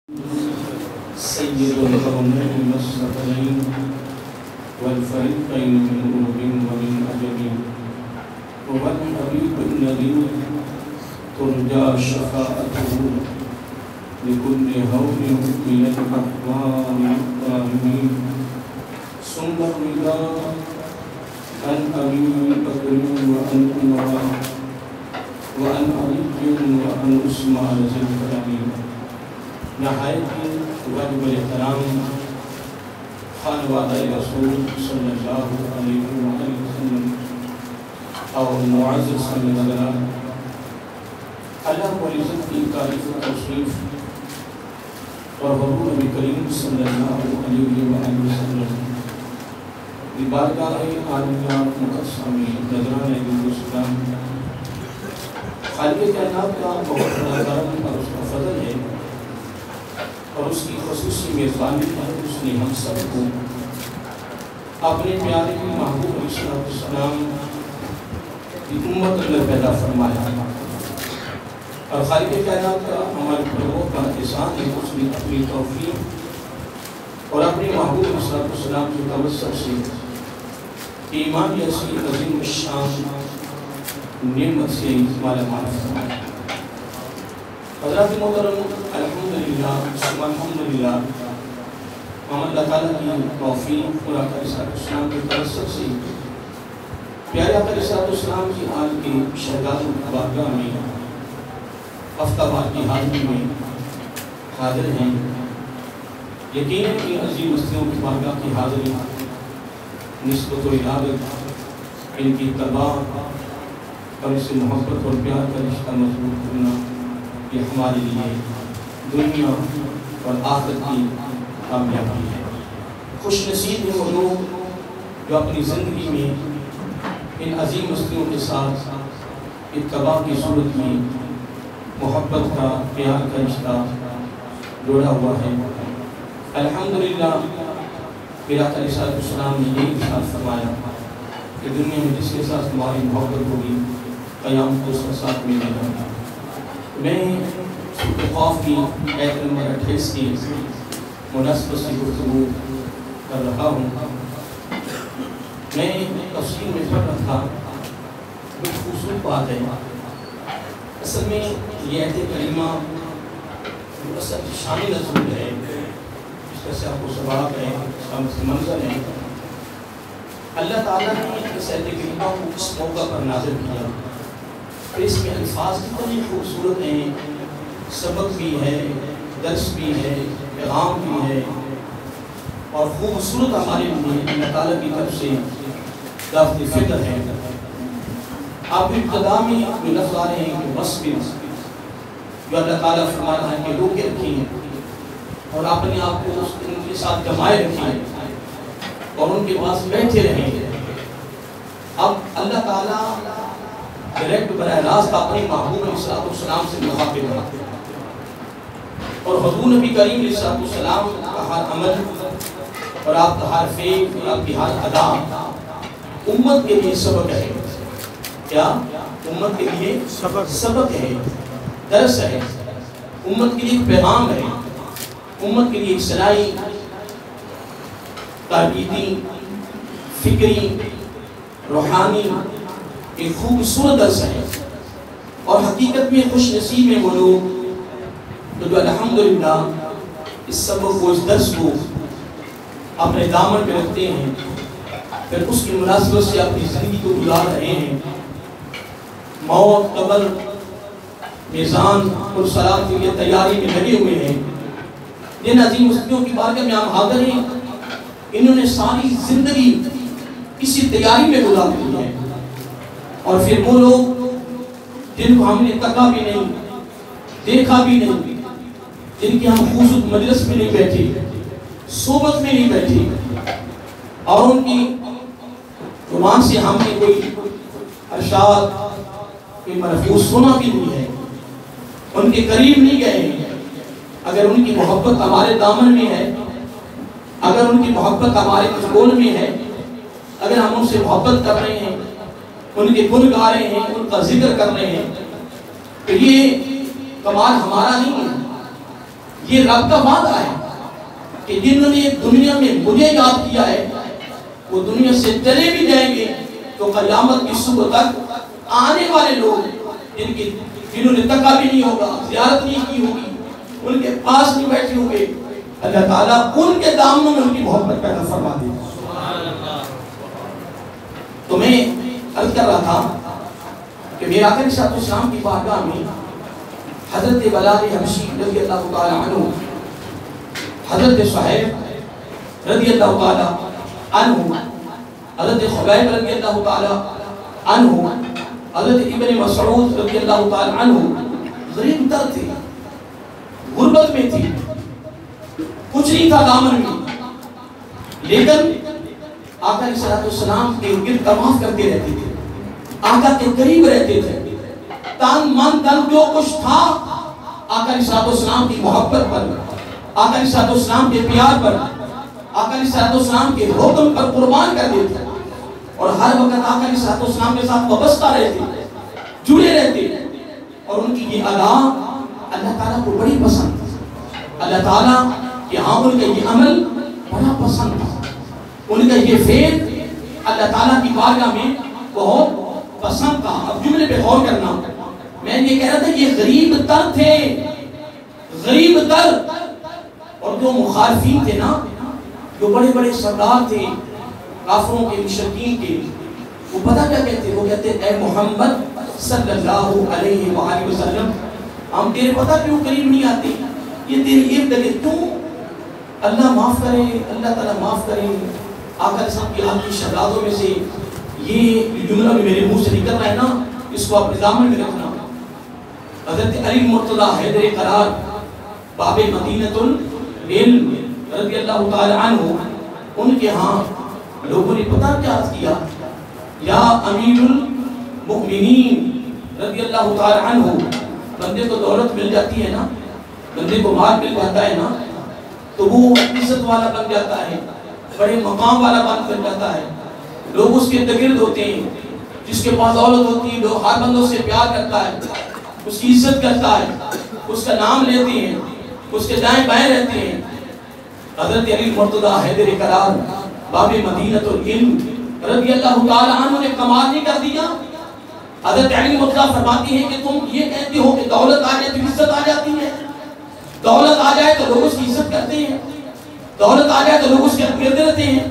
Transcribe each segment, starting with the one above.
سيد القرنين الثقلين والفريقين من أرض ومن أجل والحبيب الذي ترجى شفاعته لكل هول من الأحوال الطاهرين ثم الرضا عن أبي بكر وعن عمر وعن علي وعن عثمان ذي الكرامين نہایت واجب الاحترام خانوادہ رسول صلی اللہ علیہ وسلم اور معزز سامعین، اللہ رب العزت کی تعریف و توصیف اور حضور نبی کریم صلی اللہ علیہ وسلم کی بارگاہ عالیہ مقدسہ میں نذرانہ دین و اسلام خالق کائنات کا بہت بڑا کرم اور اس کا فضل ہے اور اس کی خصوصی میزبانی پر اس نے ہم سب کو اپنے پیارے محبوب علیہ السلام کی امت میں پیدا فرمایا اور خالق کائنات کا ہمارے لوگوں کا احسان ہے اس نے اپنی توفیق اور اپنے محبوب علیہ السلام کی توسط سے ایمان ایسی عظیم الشان نعمت سے مالا مال فرمایا۔ حضرات محترم، الحمدللہ ثم الحمدللہ، ہم اللہ تعالیٰ کی توفیق اور آقا علیہ السلام کی توسط سے پیارے آقا علیہ السلام کی آل کے شہداء بارگاہ میں ہفتہ وار کی حاضری میں حاضر ہیں۔ یقیناً کہ عظیم ہستیوں کی بارگاہ کی حاضری نسبت و عبادت، ان کی اتباع اور اس سے محبت اور پیار کا رشتہ مضبوط کرنا، یہ ہمارے لیے دنیا اور آخرت کی کامیابی ہے۔ خوش نصیب ہیں وہ لوگ جو اپنی زندگی میں ان عظیم ہستیوں کے ساتھ اتباع کی صورت میں محبت کا، پیار کا رشتہ جوڑا ہوا ہے۔ الحمدللہ میرا آقا علیہ السلام نے یہی ارشاد فرمایا کہ دنیا میں جس کے ساتھ تمہاری محبت ہوگی قیامت کو اس کے ساتھ میں لے جاؤں گا۔ میں سورۃ قاف کی آیت نمبر 28 کی مناسبت سے گفتگو کر رہا ہوں۔ میں تفسیر میں پڑھ رہا تھا، بہت خوبصورت بات ہے۔ اصل میں یہ آیت کریمہ جو اصل شان نزول ہے، اس کا سے آپ کو سباق ہے، اس کا منظر ہے، اللہ تعالیٰ نے اس آیت کریمہ کو اس موقع پر نازل کیا۔ اس میں الفاظ کتنے خوبصورت ہیں، سبق بھی ہے، درس بھی ہے، پیغام بھی ہے، اور خوبصورت ہمارے لیے اللہ تعالیٰ کی طرف سے دعوت فکر ہے۔ آپ ابتدا میں جو لفظ آ رہے ہیں کہ وصبر، جو اللہ تعالیٰ فرما رہا ہے کہ روکے رکھیں اور اپنے آپ کو ان کے ساتھ جمائے رکھیں اور ان کے پاس بیٹھے رہیں۔ اب اللہ تعالیٰ ڈائریکٹ براہ راست اپنے محبوب علیہ السلام سے مخاطب ہے، اور حضور نبی کریم علیہ السلام کا ہر عمل اور آپ کا ہر فعل اور آپ کی ہر ادا امت کے لیے سبق ہے۔ کیا؟ امت کے لیے سبق ہے، درس ہے، امت کے لیے پیغام ہے، امت کے لیے اصلاحی، تربیتی، فکری، روحانی ایک خوبصورت درس ہے۔ اور حقیقت میں خوش نصیب ہیں وہ لوگ جو الحمدللہ اس سبق کو، اس درس کو اپنے دامن میں رکھتے ہیں، پھر اس کی مناسبت سے اپنی زندگی کو گزار رہے ہیں۔ موت، قبر، میزان اور صراط کے لیے تیاری میں لگے ہوئے ہیں۔ جن عظیم ہستیوں کی بارگاہ میں ہم حاضر ہیں، انہوں نے ساری زندگی اسی تیاری میں گزار دی ہے۔ اور پھر وہ لوگ جن کو ہم نے تکا بھی نہیں، دیکھا بھی نہیں، جن کی ہم خوبصورت مجلس میں نہیں بیٹھے، صحبت میں نہیں بیٹھے، اور ان کی زبان سے ہم نے کوئی ارشاد، کوئی ملفوظ سنا بھی نہیں ہے، ان کے قریب نہیں گئے ہیں۔ اگر ان کی محبت ہمارے دامن میں ہے، اگر ان کی محبت ہمارے قول میں ہے، اگر ہم ان سے محبت کر رہے ہیں، ان کے گن گا رہے ہیں، ان کا ذکر کر رہے ہیں، تو یہ کمال ہمارا نہیں ہے، یہ رب کا وعدہ ہے کہ جنہوں نے دنیا میں مجھے یاد کیا ہے وہ دنیا سے چلے بھی جائیں گے تو قیامت کی صبح تک آنے والے لوگ جنہوں نے تکا بھی نہیں ہوگا، زیارت نہیں کی ہوگی، ان کے پاس نہیں بیٹھے ہوں گے، اللہ تعالیٰ ان کے دامنوں میں ان کی محبت پیدا فرما دے گا۔ تو میں عرض کر رہا تھا کہ میرے آقا علیہ السلام کی بارگاہ میں حضرت بلال حبشی رضی اللہ تعالی عنہ، حضرت صہیب رضی اللہ تعالی عنہ، حضرت خبیب رضی اللہ تعالی عنہ، حضرت ابن مسعود رضی اللہ تعالی عنہ غریب تر تھے، غربت میں تھی، کچھ نہیں تھا دامن میں، لیکن آقا علیہ السلام کے گرد طواف کرتے رہتے تھے، آقا کے قریب رہتے تھے، تن من دل جو کچھ تھا آقا علیہ السلام کی محبت پر، آقا علیہ السلام کے پیار پر، آقا علیہ السلام کے حکم پر قربان کر دیتے اور ہر وقت آقا علیہ السلام کے ساتھ وابستہ رہتے، جڑے رہتے، اور ان کی یہ ادا اللہ تعالیٰ کو بڑی پسند تھی، اللہ تعالیٰ کہ ہاں ان کا یہ عمل بڑا پسند تھا، ان کا یہ فعل اللہ تعالیٰ کی بارگاہ میں بہت پسند تھا۔ اب جملے پہ غور کرنا، میں یہ کہہ رہا تھا کہ غریب تر تھے، غریب تر، اور جو مخالفین تھے نا، جو بڑے بڑے سردار تھے کافروں کے، مشرکین کے، وہ پتہ کیا کہتے؟ وہ کہتے اے محمد صلی اللہ علیہ وآلہ وسلم، ہم تیرے پتہ کیوں قریب نہیں آتے؟ یہ تیری ارد گرد کیوں؟ اللہ معاف کرے، اللہ تعالیٰ معاف کرے۔ آقا علیہ السلام کی آپ کی شہادتوں میں سے یہ جملہ بھی میرے منہ سے نکل رہا ہے نا، اس کو اپنے دامن میں رکھنا۔ حضرت علی مرتضیٰ حیدر قرار باب مدینۃ العلم رضی اللہ تعالی عنہ، ان کے ہاں لوگوں نے پتہ کیا عرض کیا؟ یا امیر المؤمنین رضی اللہ تعالی عنہ، بندے کو دولت مل جاتی ہے نا، بندے کو مال مل جاتا ہے نا، تو وہ عزت والا بن جاتا ہے، بڑے مقام والا بن جاتا ہے، لوگ اس کے تگرد ہوتے ہیں، جس کے پاس دولت ہوتی ہے لوگ ہر بندوں سے پیار کرتا ہے، اس کی عزت کرتا ہے، اس کا نام لیتے ہیں، اس کے دائیں بائیں رہتے ہیں۔ حضرت علی مرتضیٰ حیدر قرار باب مدینۃ العلم رضی اللہ تعالی عنہ نے کمال نہیں کر دیا۔ حضرت علی مرتضیٰ فرماتی ہیں کہ تم یہ کہتے ہو کہ دولت آ جائے تو عزت آ جاتی ہے، دولت آ جائے تو لوگ اس کی عزت کرتے ہیں، دولت آ جائے تو لوگ اس کے گرد رہتے ہیں،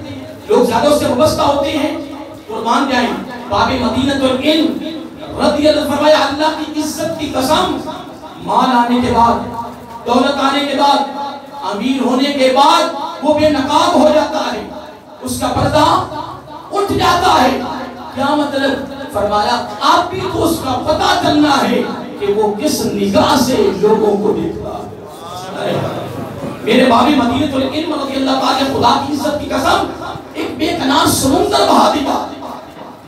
لوگ زیادہ اس سے وابستہ ہوتے ہیں۔ قربان جائیں، باب مدینۃ العلم رضی اللہ فرمایا اللہ کی عزت کی قسم، مال آنے کے بعد، دولت آنے کے بعد، امیر ہونے کے بعد وہ بے نقاب ہو جاتا ہے، اس کا پردہ اٹھ جاتا ہے۔ کیا مطلب؟ فرمایا آپ بھی تو اس کا پتہ چلنا ہے کہ وہ کس نگاہ سے لوگوں کو دیکھتا ہے۔ میرے باب مدینۃ العلم رضی اللہ تعالی خدا کی عزت کی قسم، ایک بے کنار سمندر بہا دیا،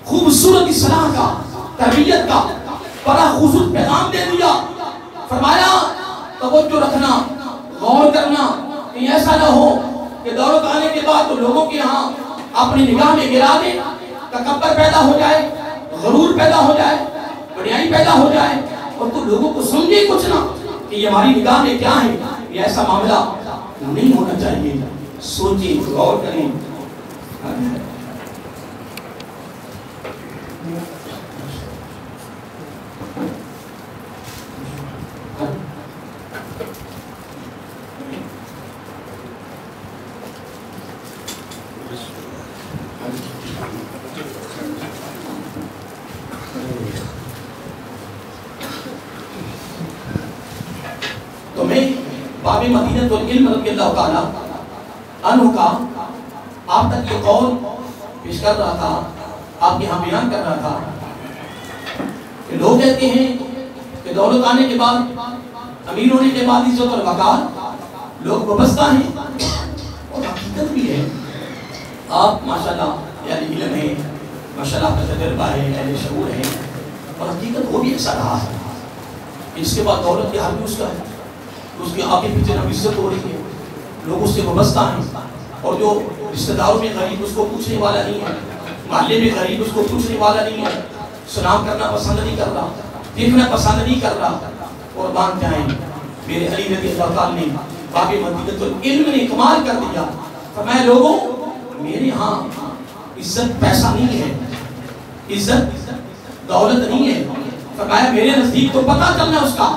خوبصورت اصلاح کا، تربیت کا بڑا خوبصورت پیغام دے دیا۔ فرمایا توجہ رکھنا، غور کرنا، کہ ایسا نہ ہو کہ دولت آنے کے بعد تو لوگوں کے ہاں اپنی نگاہ میں گرا دے، تکبر پیدا ہو جائے، غرور پیدا ہو جائے، بڑائی پیدا ہو جائے، اور تو لوگوں کو سمجھے کچھ نہ کہ یہ ہماری نگاہ میں کیا ہے۔ یہ ایسا معاملہ نہیں ہونا چاہیے، سوچیں، غور کریں۔ تو میں باب مدینۃ العلم رضی اللہ تعالیٰ عنہ کا آپ تک یہ قول پیش کر رہا تھا، آپ یہاں بیان کر رہا تھا کہ لوگ کہتے ہیں کہ دولت آنے کے بعد، امیر ہونے کے بعد عزت اور وقار، لوگ وابستہ ہیں، اور حقیقت بھی ہے۔ آپ ماشاءاللہ یعنی علم ہے، ماشاءاللہ آپ کا تجربہ ہے، اہل شعور ہے، اور حقیقت وہ بھی ایسا رہا ہے۔ اس کے بعد دولت کے حال بھی اس کا ہے، اس کے آگے پیچھے نہ عزت ہو رہی ہے، لوگ اس سے وابستہ ہیں، اور جو رشتہ داروں میں غریب اس کو پوچھنے والا نہیں ہے، محلے میں غریب اس کو پوچھنے والا نہیں ہے، سلام کرنا پسند نہیں کر رہا، دیکھنا پسند نہیں کر رہا۔ قربان جائیں، میرے علی رضی اللہ تعالیٰ نے باب مدینۃ العلم نے کمال کر دیا. فرمایا لوگوں میرے ہاں عزت پیسہ نہیں ہے, عزت دولت نہیں ہے. فرمایا میرے نزدیک تو پتہ چلنا اس کا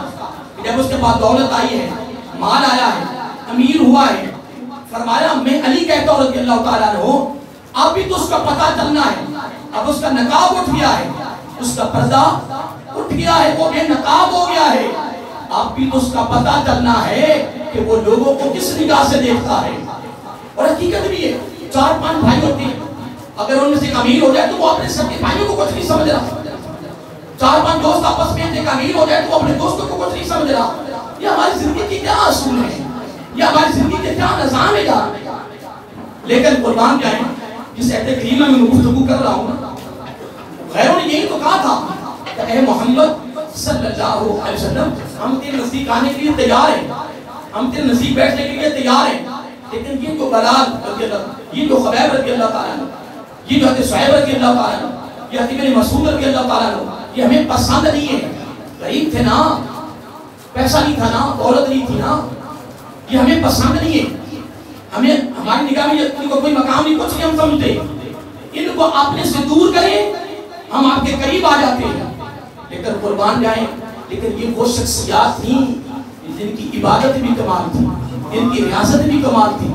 جب اس کے بعد دولت آئی ہے, مال آیا ہے, امیر ہوا ہے. فرمایا میں علی کہتا ہوں رضی اللہ تعالیٰ عنہ اب بھی تو اس کا پتہ چلنا ہے. اب اس کا نقاب اٹھ گیا ہے, اس کا پردہ اٹھ گیا ہے, وہ بے نقاب ہو گیا ہے. اب بھی تو اس کا پتہ چلنا ہے کہ وہ لوگوں کو کس نگاہ سے دیکھتا ہے. اور حقیقت بھی ہے 4-5 بھائی ہوتے ہیں, اگر ان میں سے امیر ہو جائے تو وہ اپنے سب کے بھائیوں کو کچھ نہیں سمجھ رہا. 4-5 دوست آپس میں ایک امیر ہو جائے تو اپنے دوستوں کو کچھ نہیں سمجھ رہا. یہ ہماری زندگی کی کیا اصول ہے, یہ ہماری زندگی کے کیا نظام ہے یار. لیکن قربان جائیں جس عہد کریمہ میں گفتگو کر رہا ہوں, غیروں نے یہی تو کہا تھا کہ اے محمد صلی اللہ علیہ وسلم ہم تیرے نزدیک آنے کے لیے تیار ہیں, ہم تیرے نزدیک بیٹھنے کے لیے تیار ہیں. لیکن یہ جو بلال رضی اللہ, یہ جو خبیب رضی اللہ تعالیٰ, یہ جو حضرت صہیب رضی اللہ تعالیٰ, یہ حضرت مسعود رضی اللہ تعالیٰ, یہ ہمیں پسند نہیں ہے. غریب تھے نا, پیسہ نہیں تھا نا, دولت نہیں تھی نا, یہ ہمیں پسند نہیں ہے. ہمیں ہماری نگاہ میں ان کو کوئی مقام نہیں, کچھ نہیں ہم سمجھتے. ان کو اپنے سے دور کریں, ہم آپ کے قریب آ جاتے ہیں. لیکن قربان جائیں, لیکن یہ وہ شخصیات تھیں جن کی عبادت بھی کمال تھی, جن کی ریاست بھی کمال تھی,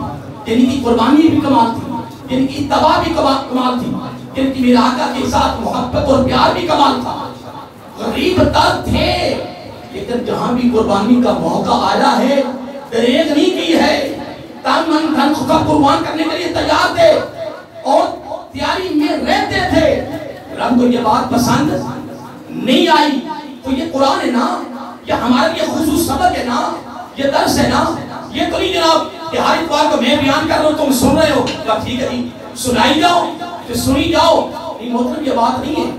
جن کی قربانی بھی کمال تھی, جن کی اتباع بھی کمال تھی, جن کی میرے آقا کے ساتھ محبت اور پیار بھی کمال تھا. غریب تر تھے لیکن جہاں بھی قربانی کا موقع آیا ہے دریغ نہیں کی ہے. تن من دھن سب قربان کرنے کے لیے تیار تھے اور تیاری میں رہتے تھے. رب کو یہ بات پسند نہیں آئی. تو یہ قرآن ہے نا, یہ ہمارے لیے خصوص سبق ہے نا, یہ درس ہے نا. یہ تو نہیں جناب کہ ہر اتوار کو میں بیان کر رہا ہوں تم سن رہے ہو, ٹھیک ہے جی سنائی جاؤ پھر سنی جاؤ. یہ محترم یہ بات نہیں ہے.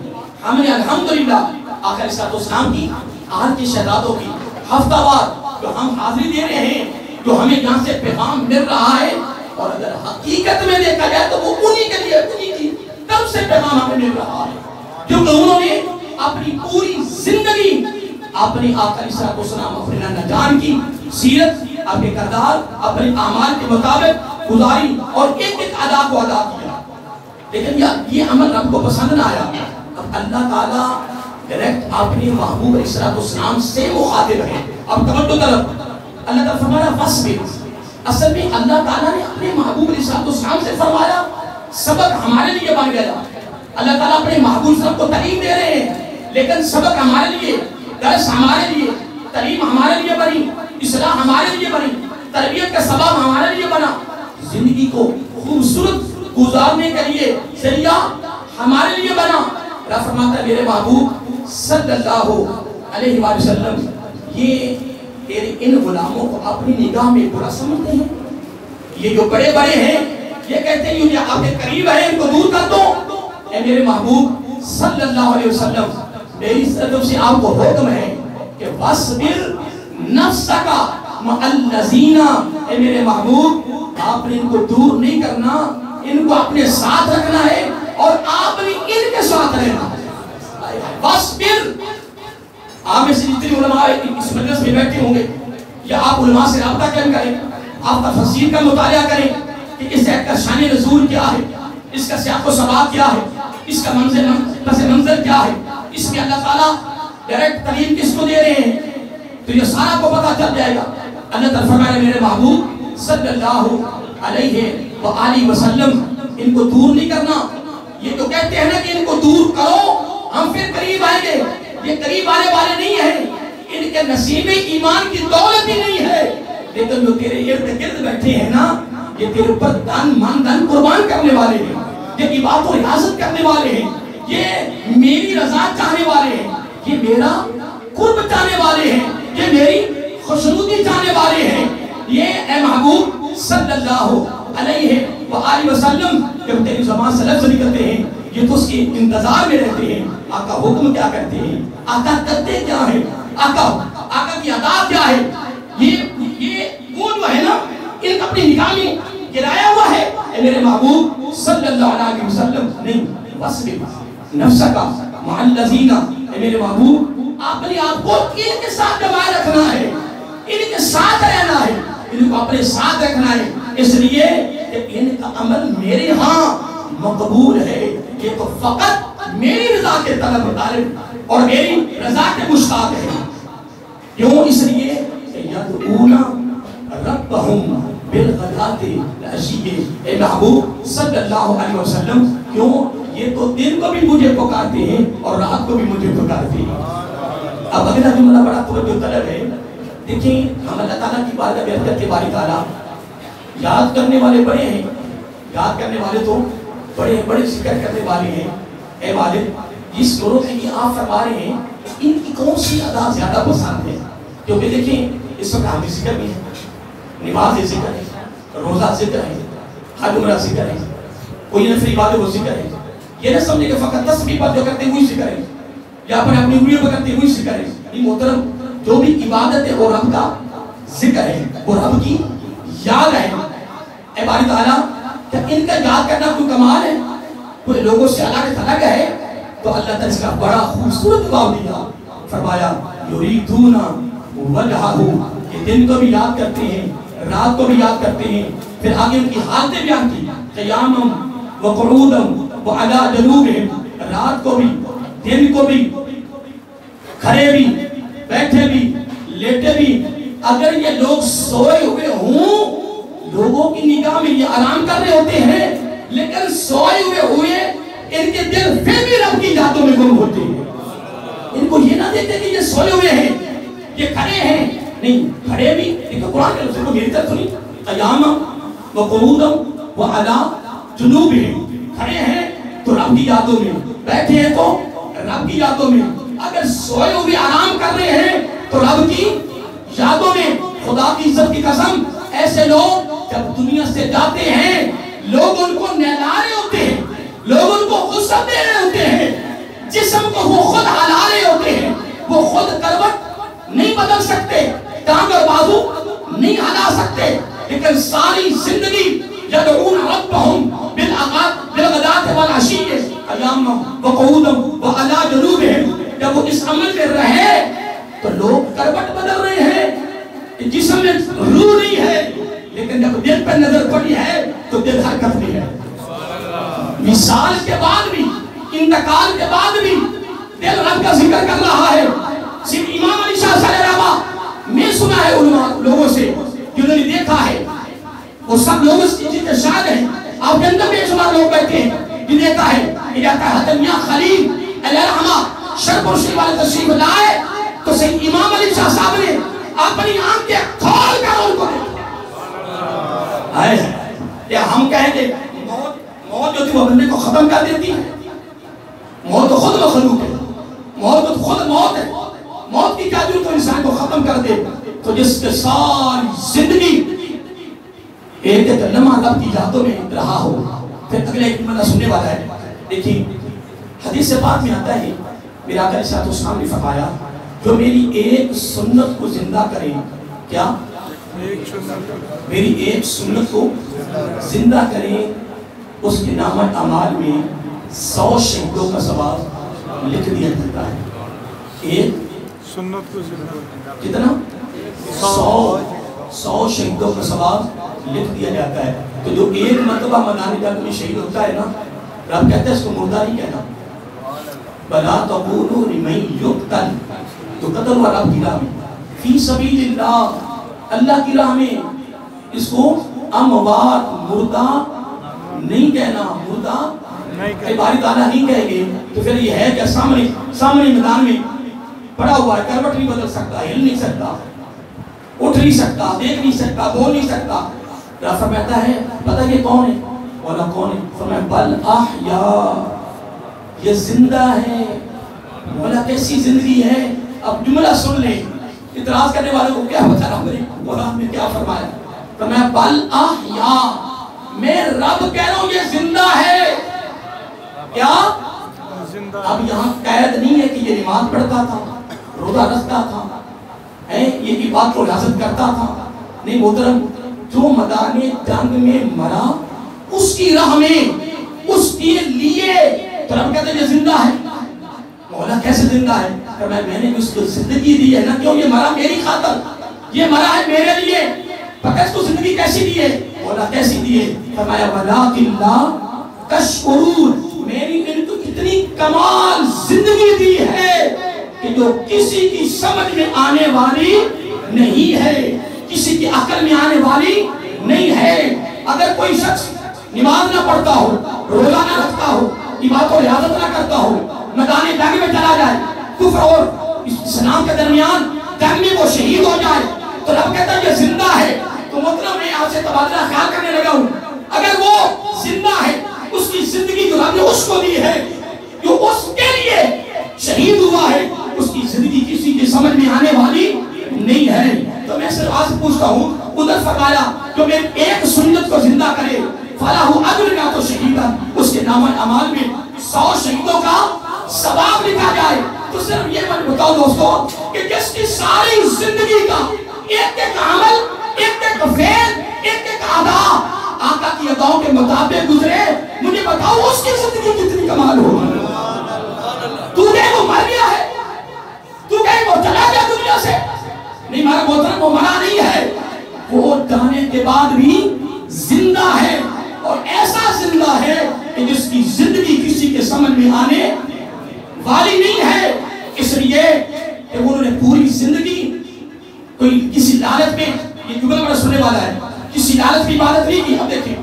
ہم نے الحمدللہ آخر صلی اللہ علیہ وسلم کی آج کی شہادتوں کی ہفتہ وار جو ہم حاضری دے رہے ہیں, جو ہمیں یہاں سے پیغام مل رہا ہے, اور اگر حقیقت میں دیکھا جائے تو وہ انہی کے لیے, انہی کی طرف سے پیغام ہمیں مل رہا ہے, کیونکہ انہوں نے اپنی پوری زندگی اپنی آقا علیہ السلام اپنے نانا جان کی سیرت, اپنے کردار, اپنے اعمال کے مطابق گزاری اور ایک ایک ادا کو ادا کیا. لیکن یہ عمل رب کو پسند نہ آیا. اب اللہ تعالیٰ ڈائریکٹ اپنے محبوب علیہ السلام سے مخاطب ہے. اب توجہ طلب, اللہ تعالیٰ فرمایا فاصبر. اصل میں اللہ تعالیٰ نے اپنے محبوب علیہ السلام سے فرمایا, سبق ہمارے لیے بن گیا. اللہ تعالیٰ اپنے محبوب صلی اللہ علیہ وسلم کو تعلیم دے رہے ہیں, لیکن سبق ہمارے لیے, درس ہمارے لیے, تعلیم ہمارے لیے بنی, اصلاح ہمارے لیے بنی, تربیت کا سبب ہمارے لیے بنا, زندگی کو خوبصورت گزارنے کے لیے ذریعہ ہمارے لیے بنا. رب فرماتا ہے میرے محبوب صلی اللہ علیہ وآلہ وسلم یہ تیرے ان غلاموں کو اپنی نگاہ میں برا سمجھتے ہیں. یہ جو بڑے بڑے ہیں یہ کہتے ہیں یہ آپ کے قریب ہیں, ان کو دور کر دو. اے میرے محبوب صلی اللہ علیہ وسلم میری طرف سے آپ کو حکم ہے کہ وَاصْبِرْ نَفْسَكَ مَعَ الَّذِينَ. اے میرے محبوب آپ نے ان کو دور نہیں کرنا, ان کو اپنے ساتھ رکھنا ہے اور آپ نے ان کے ساتھ رہنا. وَاصْبِرْ. آپ میں سے جتنے علماء اس مجلس میں بیٹھے ہوں گے یا آپ علماء سے رابطہ قائم کریں, آپ تفسیر کا مطالعہ کریں کہ اس آیت کا شان نزول کیا ہے, اس کا سیاق و سباق کیا ہے, اس کا پس منظر کیا ہے, اس میں اللہ تعالیٰ ڈائریکٹ تعلیم کس کو دے رہے ہیں, تو یہ سارا کو پتہ چل جائے گا. اللہ تعالیٰ فرمائے میرے محبوب صلی اللہ علیہ وآلہ وسلم ان کو دور نہیں کرنا. یہ تو کہتے ہیں نا کہ ان کو دور کرو ہم پھر قریب آئیں گے, یہ قریب آنے والے نہیں ہیں, ان کے نصیب میں ایمان کی دولت ہی نہیں ہے. لیکن جو تیرے ارد گرد بیٹھے ہیں نا یہ تیرے اوپر تن من دھن قربان کرنے والے ہیں, یہ کی بات کو ریاضت کرنے والے ہیں, یہ میری رضا چاہنے والے ہیں, یہ میرا قرب چاہنے والے ہیں, یہ میری خوشنودی چاہنے والے ہیں. یہ اے محبوب صلی اللہ علیہ وآلہ وسلم جب تیری زبان سے لفظ نکلتے ہیں یہ تو اس کے انتظار میں رہتے ہیں. آقا حکم کیا کرتے ہیں, آقا کرتے کیا ہیں, آقا کی ادا کیا ہے. یہ وہ جو ہے نا ان اپنی نگاہ میں گرایا ہوا ہے. اے میرے محبوب صلی اللہ علیہ وسلم نہیں, وَاصْبِرْ نَفْسَكَ مَعَ الَّذِينَ. اے میرے محبوب آپ نے آپ کو ان کے ساتھ جمائے رکھنا ہے, ان کے ساتھ رہنا ہے، ان کو اپنے ساتھ رکھنا ہے، اس لیے کہ ان کا عمل میرے ہاں مقبول ہے، یہ تو فقط میری رضا کے طلب طالب اور میری رضا کے مشتاق ہے۔ کیوں؟ اس لیے کہ یدعون ربہم بالغداۃ والعشی، اے محبوب صلی اللہ علیہ وسلم، کیوں؟ یہ تو دن کو بھی مجھے پکارتے ہیں اور رات کو بھی مجھے پکارتے ہیں۔ اب اگلا جملہ بڑا توجہ طلب ہے، دیکھیں ہم اللہ تعالیٰ کی بارگاہ میں عرض کرتے ہیں باری تعالیٰ یاد کرنے والے بڑے ہیں، یاد کرنے والے تو بڑے بڑے ذکر کرنے والے ہیں۔ اے والد، جس دوروں میں یہ آپ فرما رہے ہیں ان کی کون سی ادا زیادہ پسند ہے؟ کیونکہ دیکھیں اس وقت ہم ذکر بھی ہے، نماز ذکر ہے، روزہ ذکر ہے، حج عمرہ ذکر ہے، کوئی نفلی عبادت وہ ذکر ہے۔ یہ نہ سمجھے کہ فقط تسبیح پر جو کرتے ہیں وہی ذکر ہے، یا پھر اپنی انگلیوں پر کرتے ہیں وہی ذکر ہے۔ یہ محترم جو بھی عبادت ہے وہ رب کا ذکر ہے، وہ رب کی یاد ہے۔ اے باری تعالیٰ، کہ ان کا یاد کرنا کوئی کمال ہے، کوئی لوگوں سے الگ ہے، تو اللہ تعالیٰ اس کا بڑا خوبصورت جواب دیا، فرمایا یریدون وجہہ، یہ دن کو بھی یاد کرتے ہیں، رات کو بھی یاد کرتے ہیں۔ پھر آگے ان کی حالتیں بیان کی، قیامم وقعودم وعلی جنوبہم، رات کو بھی دن کو بھی، کھڑے بھی بیٹھے بھی لیٹے بھی۔ اگر یہ لوگ سوئے ہوئے ہوں، لوگوں کی نگاہ میں یہ آرام کر رہے ہوتے ہیں، لیکن سوئے ہوئے ان کے دل پھر بھی رب کی یادوں میں گم ہوتے ہیں۔ ان کو یہ نہ دیکھتے کہ یہ سوئے ہوئے ہیں، یہ کھڑے ہیں، نہیں کھڑے بھی، لیکن قرآن کے لفظ کو میری طرف سنی، قیامم وقعودم وعلی جنوبہم، کھڑے ہیں تو رب کی یادوں میں، بیٹھے ہیں تو رب کی یادوں میں۔ اگر سوئے ہوئے آرام کر رہے ہیں تو رب کی یادوں میں۔ خدا کی عزت کی قسم، ایسے لوگ جب دنیا سے جاتے ہیں لوگ ان کو نہلا رہے ہوتے ہیں، لوگ ان کو غصہ دے رہے ہوتے ہیں، جسم کو وہ خود ہلا رہے ہوتے ہیں، وہ خود کروٹ نہیں بدل سکتے، ٹانگ اور بازو نہیں ہلا سکتے، لیکن ساری زندگی یدعون ربہم بالغداۃ والعشی قیاما وقعودا وعلی جنوبہم۔ جب وہ اس عمل میں رہے تو لوگ کروٹ بدل رہے ہیں، جسم میں روح نہیں ہے، لیکن جب دل پر نظر پڑی ہے تو دل حرکت میں ہے۔ مثال کے بعد بھی، انتقال کے بعد بھی دل رب کا ذکر کر رہا ہے۔ صرف امام علی شاہ صلی اللہ علیہ وسلم میں سنا ہے علماء لوگوں سے جنہوں نے دیکھا ہے، وہ سب لوگ اس چیز کے شاہد ہیں، آپ کے اندر بے شمار لوگ بیٹھے ہیں جو دیکھا ہے کہ جاتا ہے حتم یا خلیل علیہ الرحمہ شرف اور شریف والے تشریف لائے تو صحیح امام علی شاہ صاحب نے اپنی آنکھیں کھول کر ان کو دیکھا۔ یا ہم کہیں کہ موت جو تھی وہ بندے کو ختم کر دیتی ہے، موت تو خود مخلوق ہے، موت تو خود موت ہے، موت کی کیا ضرورت ہے انسان کو ختم کر دے؟ تو جس کے ساری زندگی ایک لمحہ رب کی یادوں میں رہا ہو، پھر اگلے ایک جملہ سننے والا ہے۔ دیکھیں حدیث سے بات میں آتا ہے، میرا آقا علیہ السلام نے فرمایا جو میری ایک سنت کو زندہ کرے، کیا؟ میری ایک سنت کو زندہ کرے، اس کے نامہ اعمال میں 100 شہیدوں کا ثواب لکھ دیا جاتا ہے۔ ایک سنت کو زندہ کتنا؟ 100 شہیدوں کا ثواب لکھ دیا جاتا ہے۔ تو جو ایک مرتبہ میدان جنگ میں شہید ہوتا ہے نا، رب کہتا ہے اس کو مردہ نہیں کہنا، بلا تقولوا لمن یقتل، جو قتل ہوا رب کی راہ میں، فی سبیل اللہ، اللہ کی راہ میں، اس کو اموات مردہ نہیں کہنا، مردہ باری تعالیٰ نہیں کہیں گے۔ تو پھر یہ ہے کہ سامنے میدان میں پڑا ہوا ہے، کروٹ نہیں بدل سکتا، ہل نہیں سکتا، اٹھ نہیں سکتا، دیکھ نہیں سکتا، بول نہیں سکتا۔ رب فرماتا ہے پتہ یہ کون ہے؟ مولا کون ہے؟ فرمایا بل احیا، یہ زندہ ہے۔ مولا کیسی زندگی ہے؟ اب جملہ سن لیں، اعتراض کرنے والوں کو کیا بتا رہا ہوں، مولا نے کیا فرمایا؟ فرمایا بل احیا، میں رب کہہ رہا ہوں یہ زندہ ہے۔ کیا؟ اب یہاں قید نہیں ہے کہ یہ نماز پڑھتا تھا، روزہ رکھتا تھا، یہ عبادت کو ریاضت کرتا تھا، نہیں محترم، جو میدان جنگ میں مرا اس کی راہ میں، اس کے لیے تو رب کہتے ہیں یہ زندہ ہے۔ مولا کیسے زندہ ہے؟ فرمایا میں نے اس کو زندگی دی ہے نا، کیوں یہ مرا میری خاطر، یہ مرا ہے میرے لیے، پکر اس کو زندگی کیسی دیئے؟ بولا کیسی دیئے؟ فرمایا وَلَٰكِنْ لَا تَشْعُرُونَ، میری نے تو کتنی کمال زندگی دی ہے کہ جو کسی کی سمجھ میں آنے والی نہیں ہے، کسی کی عقل میں آنے والی نہیں ہے۔ اگر کوئی شخص نماز نہ پڑھتا ہو، روزہ نہ رکھتا ہو، عبادت و ریاضت نہ کرتا ہو، میدان جنگ میں چلا جائے، کفر اور اسلام کے درمیان جنگ میں وہ شہید ہو جائے، تو رب کہتا ہے یہ زندہ ہے۔ تو محترم میں آپ سے تبادلہ خیال کرنے لگا ہوں، اگر وہ زندہ ہے، اس کی زندگی جو رب نے اس کو دی ہے، جو اس کے لیے شہید ہوا ہے، اس کی زندگی کسی کی سمجھ میں آنے والی نہیں ہے۔ تو میں صرف آج پوچھتا ہوں، ادھر فرمایا جو میری ایک سنت کو زندہ کرے فَلَهُ أَجْرٌ تو شہیداً، اس کے نام اعمال میں 100 شہیدوں کا ثواب لکھا جائے۔ تو صرف یہ میں بتاؤ دوستو کہ جس کی ساری زندگی کا ایک ایک عمل، ایک ایک فعل، ایک ایک ادا آقا کی اداؤں کے مطابق گزرے، مجھے بتاؤ اس کی زندگی کتنی کمال ہوگی۔ تو کہیں وہ مر گیا ہے، تو کہیں وہ چلا گیا دنیا سے، نہیں مارا محترم، وہ مرا نہیں ہے، وہ جانے کے بعد بھی زندہ ہے، اور ایسا زندہ ہے کہ جس کی زندگی کسی کے سمجھ میں آنے والی نہیں ہے۔ اس لیے کہ انہوں نے پوری زندگی کوئی کسی لالچ میں، یہ جملہ بڑا سننے والا ہے، کسی لالچ کی عبادت نہیں کی۔ اب دیکھیں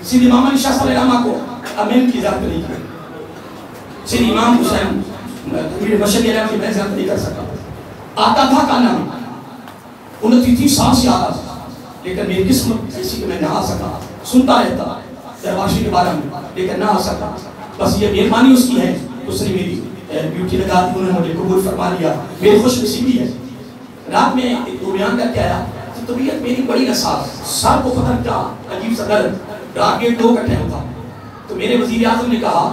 سید امام علی شاہ صلی اللہ علیہ وسلم کو امین کی ذات نہیں کی، سید امام حسین مشہد علیہ کی میں ذات نہیں کر سکا، آتا تھا کانا میں 29 سال سے آتا تھا، لیکن میری قسمت ایسی کہ میں نہ آ سکا، سنتا رہتا درباشی کے بارے میں، لیکن نہ آ سکا۔ بس یہ مہربانی اس کی ہے، اس نے میری ڈیوٹی لگا دی، انہوں نے مجھے قبول فرما لیا، میری خوش نصیبی ہے۔ رات میں ایک بیان کر کے آیا، تو طبیعت میری بڑی نساز، سر کو ختم کیا عجیب سا درد، رات کے 2 کا ٹائم تھا۔ تو میرے وزیر اعظم نے کہا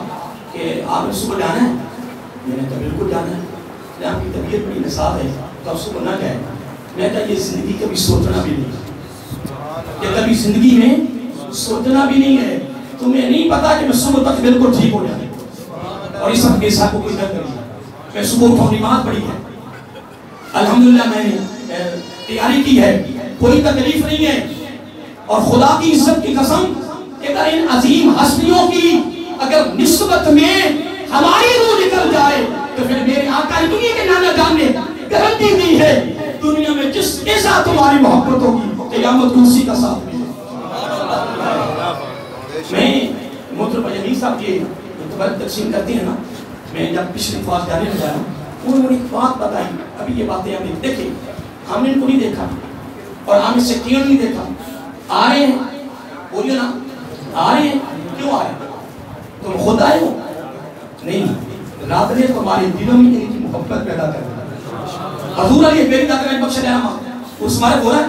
کہ آپ نے صبح جانا ہے؟ میں نے کہا بالکل جانا ہے۔ آپ کی طبیعت بڑی نساز ہے تو آپ صبح نہ جائیں۔ میں کہا یہ زندگی کبھی سوچنا بھی نہیں، یہ کبھی زندگی میں سوچنا بھی نہیں ہے، تمہیں نہیں پتا کہ میں صبح تک بالکل ٹھیک ہو جائے، اور اس وقت کے ساتھ کو کوئی درد نہیں۔ میں صبح اٹھا نماز پڑھی ہے، الحمدللہ میں نے تیاری کی ہے، کوئی تکلیف نہیں ہے، اور خدا کی عزت کی قسم کہ اگر ان عظیم ہستیوں کی اگر نسبت میں ہماری روح نکل جائے تو پھر میرے آقا دنیا کے نانا جان نے گارنٹی دی ہے، دنیا میں جس کے ساتھ تمہاری محبت ہوگی قیامت کو اسی کا ساتھ ملے۔ میں محترم جمیل صاحب یہ متبادل تقسیم کرتے ہیں نا، میں جب پچھلی فاس جانے لگا انہوں نے ایک بات بتائی، ابھی یہ باتیں ہم نے دیکھیں، ہم نے ان کو نہیں دیکھا اور ہم اس سے کیوں نہیں دیکھا، آ رہے ہیں، بولیے نا، آ رہے ہیں، کیوں آ رہے ہیں؟ تم خود آئے ہو؟ نہیں، رات نے تمہارے دلوں میں ان کی محبت پیدا کر دی۔ حضور علی میری دادا میں بخش رحمہ اس مارے ہو رہا ہے؟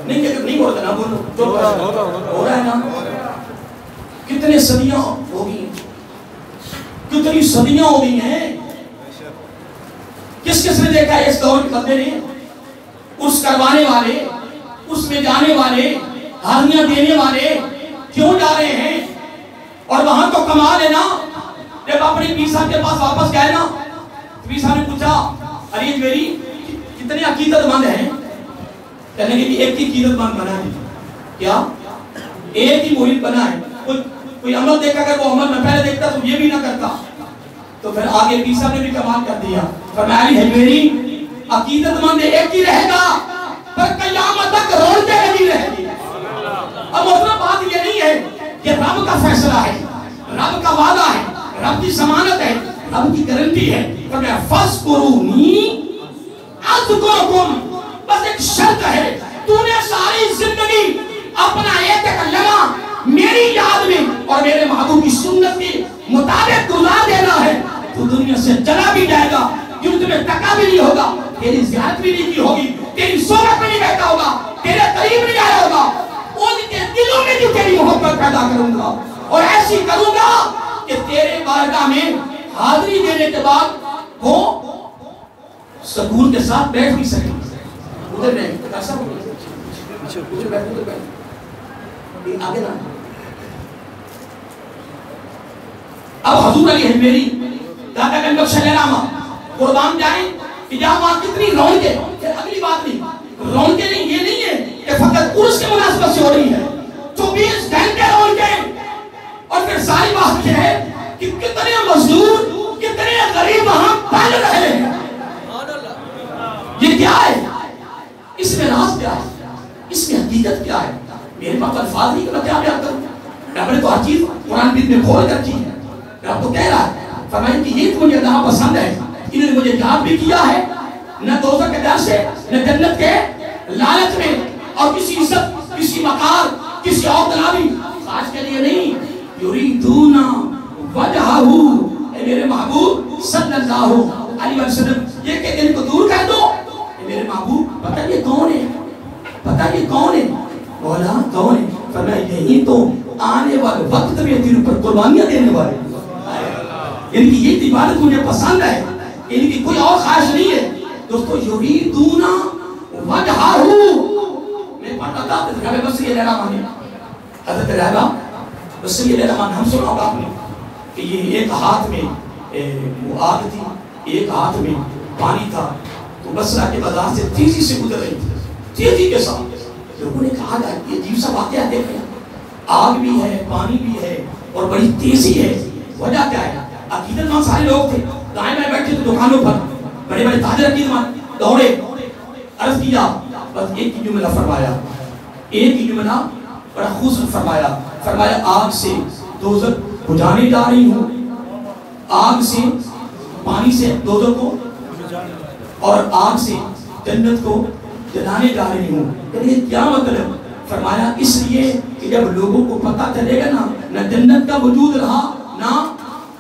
نہیں ہو رہا نا، بولو ہو رہا ہے نا۔ کتنے صدیاں ہو گئی ہیں، کتنی صدیاں ہو گئی ہیں، کس نے دیکھا ہے اس دور کے بندے نے؟ اس کروانے والے، اس میں جانے والے، ہارنیاں دینے والے کیوں جا رہے ہیں؟ اور وہاں تو کمال ہے نا، جب اپنے پیر صاحب کے پاس واپس گئے نا، پیر صاحب نے پوچھا علی اجمیری کتنے عقیدت مند ہیں؟ کہنے کہ ایک ہی عقیدت مند بنا ہے۔ کیا؟ ایک ہی مرید بنا ہے، کوئی عمل دیکھا اگر وہ عمل میں پہلے دیکھتا تو یہ بھی نہ کرتا، تو پھر آگے پیر صاحب نے بھی کمال کر دیا، فرمایا علی اجمیری عقیدت مند ایک ہی رہے گا پر قیامت تک رولتے نہیں رہے گی۔ اب مطلب بات یہ نہیں ہے کہ رب کا فیصلہ ہے، رب کا وعدہ ہے، رب کی ضمانت ہے، رب کی گارنٹی ہے، فرمایا فَاذْكُرُونِی اذْکُرْکُم، بس ایک شرط ہے، تو نے ساری زندگی اپنا ایک ایک لمحہ میری یاد میں اور میرے محبوب کی سنت کے مطابق گزار دینا ہے، تو دنیا سے چلا بھی جائے گا، کیوں تمہیں تکا بھی نہیں ہوگا، تیری زیارت بھی نہیں کی ہوگی، تیری صحبت میں نہیں بیٹھا ہوگا، تیرے قریب نہیں آیا ہوگا، ان کے دلوں میں بھی تیری محبت پیدا کروں گا، اور ایسی کروں گا کہ تیرے بارگاہ میں حاضری دینے کے بعد وہ سکون کے ساتھ بیٹھ بھی سکیں۔ ادھر نہیں، ایسا ہو گیا، پیچھے بیٹھ، ادھر بیٹھ، آگے نہ۔ اب حضور علی اجمیری دادا گنج بخش علیہ رحمہ قربان جائیں کہ یہاں وہاں کتنی رونقیں. پھر اگلی بات نہیں, رونقیں نہیں, یہ نہیں ہے کہ فقط عرس کے مناسبت سے ہو رہی ہے, 24 گھنٹے رونقیں. اور پھر ساری بات یہ ہے کہ کتنے مزدور, کتنے غریب وہاں پل رہے ہیں. یہ کیا ہے؟ اس میں راز کیا ہے؟ اس میں حقیقت کیا ہے؟ میرے پاس الفاظ نہیں کہ میں کیا بیان کروں. رب نے تو ہر چیز قرآن میں کھول کر کی ہے. رب تو کہہ رہا ہے, فرمائیں کہ یہ تو مجھے اللہ پسند ہے, انہوں نے مجھے یاد بھی کیا ہے, نہ دوزخ کے ڈر سے, نہ جنت کے لالچ میں, اور کسی عزت, کسی مقام, کسی اور طلبی آج کے لیے نہیں. یریدون وجہہ, اے میرے محبوب صلی اللہ علیہ وسلم, یہ کہ ان کو دور کر دو. اے میرے محبوب پتہ یہ کون ہے, پتہ یہ کون ہے, مولا کون ہے؟ فرمایا یہی تو آنے والے وقت میں تیرے پر قربانیاں دینے والے. ان کی یہ عبادت مجھے پسند ہے, ان کی کوئی اور خواہش نہیں ہے. دوستو یریدون وجہہ, میں پڑھتا تھا حضرت بصری علیہ الرحمن, حضرت رہبہ بصری علیہ الرحمن, ہم سنا ہوگا آپ نے کہ یہ ایک ہاتھ میں وہ آگ تھی, ایک ہاتھ میں پانی تھا. تو بصرہ کے بازار سے تیزی سے گزر رہی تھی, تیزی کے ساتھ. لوگوں نے کہا یہ عجیب سا واقعہ دیکھیں, آگ بھی ہے, پانی بھی ہے, اور بڑی تیزی ہے. وجہ کیا ہے؟ عقیدت مند سارے لوگ تھے, دائیں بائیں بیٹھے تھے دکانوں پر, بڑے بڑے تاجر عقیدت مند دوڑے, عرض کیا, بس ایک ہی جملہ فرمایا, ایک ہی جملہ بڑا خوبصورت فرمایا. فرمایا آگ سے دوزخ بجھانے جا رہی ہوں, آگ سے, پانی سے دوزخ کو, اور آگ سے جنت کو جلانے جا رہی ہوں. یہ کیا مطلب؟ فرمایا اس لیے کہ جب لوگوں کو پتہ چلے گا نا, نہ جنت کا وجود رہا, نہ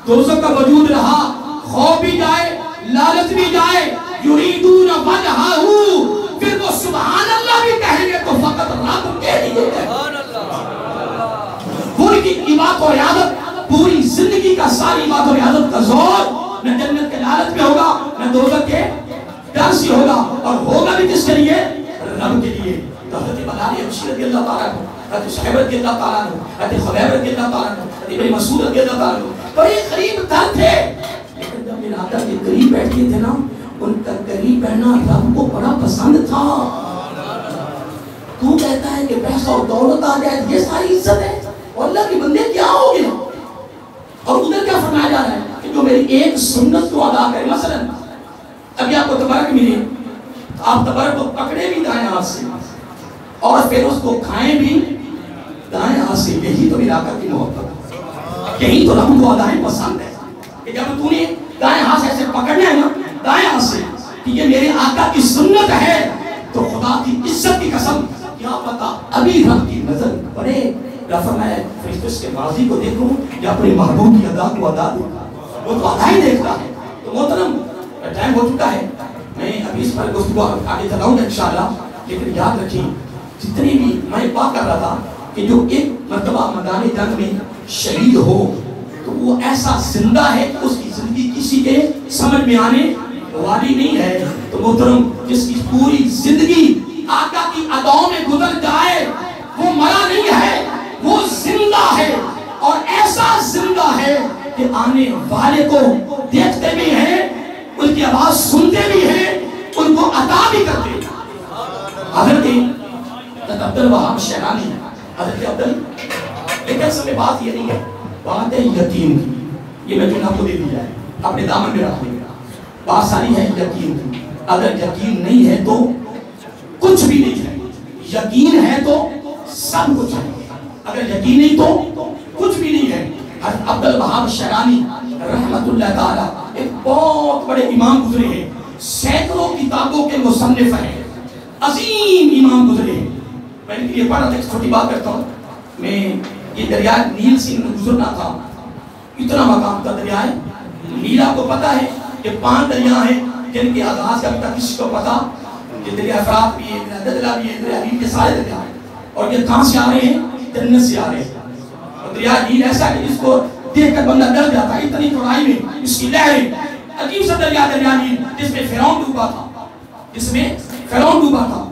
دوزخ کا وجود رہا, خوف بھی جائے, لالچ بھی جائے, یریدون وجہہ, پھر وہ سبحان اللہ بھی کہیں گے تو فقط رب کے لیے ہے. پوری کی عبادت اور عیادت, پوری زندگی کا ساری عبادت اور عیادت کا زور نہ جنت کے لالچ میں ہوگا, نہ دوزخ کے ڈر سے ہوگا, اور ہوگا بھی کس کے لیے؟ رب کے لیے. تو حضرت بلال حبشی رضی اللہ تعالیٰ عنہ, حضرت صحیب رضی اللہ تعالیٰ عنہ, حضرت خبیب رضی اللہ تعالیٰ عنہ, حضرت ابن مسعود رضی اللہ تعالیٰ عنہ بڑے قریب تر تھے. لیکن جب میرے آقا کے قریب بیٹھے تھے نا, ان کا قریب بیٹھنا رب کو بڑا پسند تھا. تو کہتا ہے کہ پیسہ اور دولت آ جائے, یہ ساری عزت ہے, اور اللہ کے بندے کیا ہو گیا؟ اور ادھر کیا فرمایا جا رہا ہے کہ جو میری ایک سنت کو ادا کرے. مثلا ابھی آپ کو تبرک ملے, آپ تبرک کو پکڑے بھی دائیں ہاتھ سے, اور پھر اس کو کھائیں بھی دائیں ہاتھ سے. یہی تو میرے آقا کی محبت ہے, یہی تو رب کو ادائیں پسند ہے کہ جب تو نے دائیں ہاتھ سے ایسے پکڑنا ہے نا, دائیں ہاتھ سے, کہ یہ میرے آقا کی سنت ہے, تو خدا کی عزت کی قسم کیا پتا ابھی رب کی نظر پڑے. فرمایا فرشتوں کے ماضی کو دیکھوں یا اپنے محبوب کی ادا کو ادا دوں, وہ تو ادا ہی دیکھتا ہے. تو محترم ٹائم ہو چکا ہے, میں ابھی اس پر گفتگو آگے چلاؤں گا انشاءاللہ. لیکن یاد رکھیں, جتنی بھی میں بات کر رہا تھا کہ جو ایک مرتبہ میدان جنگ میں شہید ہو تو وہ ایسا زندہ ہے کہ اس کی زندگی کسی کے سمجھ میں آنے والی نہیں ہے. تو محترم جس کی پوری زندگی آقا کی اداؤں میں گزر جائے, وہ مرا نہیں ہے, وہ زندہ ہے, اور ایسا زندہ ہے کہ آنے والے کو دیکھتے بھی ہیں, ان کی آواز سنتے بھی ہیں, ان کو عطا بھی کرتے ہیں. حضرت عبد الوہاب شیرانی, حضرت عبد لیکن سب میں بات یہ نہیں ہے, بات ہے یقین کی. یہ میں جو آپ کو دے دیا ہے, اپنے دامن میں رکھ لیں. بات ساری ہے یقین کی. اگر یقین نہیں ہے تو کچھ بھی نہیں ہے, یقین ہے تو سب کچھ ہے, اگر یقین نہیں تو کچھ بھی نہیں ہے. حضرت عبد الوہاب شیرانی رحمت اللہ تعالیٰ ایک بہت بڑے امام گزرے ہیں, سینکڑوں کتابوں کے مصنف ہیں, عظیم امام گزرے ہیں. میں نے یہ پڑھا تھا, ایک چھوٹی بات کرتا ہوں. میں یہ دریائے نیل سے گزرنا تھا, اتنا مقام تھا دریائے نیل. آپ کو پتا ہے کہ 5 دریا ہیں جن کے آغاز کا پتا کسی کو پتا, یہ دریا فرات بھی ہے, دریا دجلہ بھی ہے, دریا نیل کے سارے دریا ہیں, اور یہ کہاں سے آ رہے ہیں؟ جنت سے آ رہے ہیں. اور دریا نیل ایسا کہ جس کو دیکھ کر بندہ ڈر جاتا ہے, اتنی چوڑائی میں اس کی لہریں. عجیب سا دریا نیل, جس میں فرعون ڈوبا تھا, جس میں فرعون ڈوبا تھا.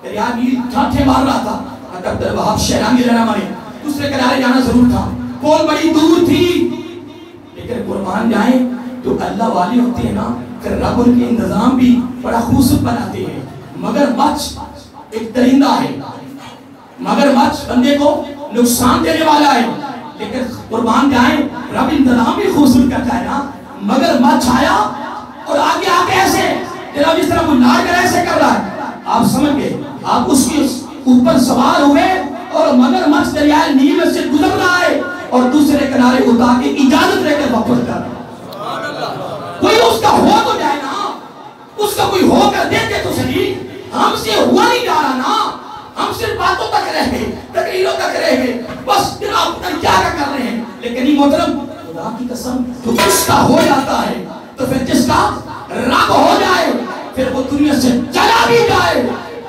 دریا نیل ٹھاٹھے مار رہا تھا. عبد الوہاب شیرانی رہنا مانے دوسرے کنارے جانا ضرور تھا, پول بڑی دور تھی, لیکن قربان جائیں جو اللہ والے ہوتے ہیں نا, پھر رب ان کے انتظام بھی بڑا خوبصورت بناتے ہیں. مگرمچھ ایک درندہ ہے، مگرمچھ بندے کو نقصان دینے والا ہے، لیکن قربان جائیں رب انتظام بھی خوبصورت کرتا ہے نا. مگرمچھ آیا اور آگے آگے ایسے جناب اس طرح منار کر ایسے کر رہا ہے، آپ سمجھ گئے، آپ اس کے اوپر سوار ہوئے اور مگرمچھ دریائے نیل سے گزر رہا ہے اور دوسرے کنارے اتار کے اجازت لے کر واپس کر رہا ہے. کوئی اس کا ہو تو جائے نا، اس کا کوئی ہو کر دیتے تو صحیح. ہم سے ہوا نہیں جا رہا نا، ہم صرف باتوں تک رہ گئے، تقریروں تک رہ گئے، بس جناب کیا کر رہے ہیں. لیکن یہ محترم خدا کی قسم تو جس کا ہو جاتا ہے تو پھر جس کا رب ہو جائے پھر وہ دنیا سے چلا بھی جائے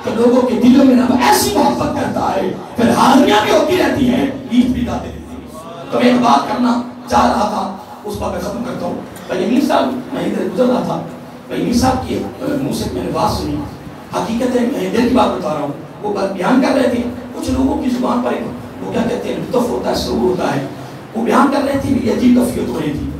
تو لوگوں کے دلوں میں رب ایسی محبت کرتا ہے، پھر حاضریاں بھی ہوتی رہتی ہیں، عید بھی جاتے رہتی ہیں. تو میں ایک بات کرنا چاہ رہا تھا، اس بات میں ختم کرتا ہوں. بھائی امیر صاحب میں ادھر گزر رہا تھا، بھائی امیر صاحب کی منہ سے میں نے بات سنی، حقیقت ہے میں دل کی بات بتا رہا ہوں. وہ بات بیان کر رہے تھے، کچھ لوگوں کی زبان پر وہ کیا کہتے ہیں لطف ہوتا ہے، سرور ہوتا ہے. وہ بیان کر رہے تھے، یہ عجیب کفیت ہو رہی تھی.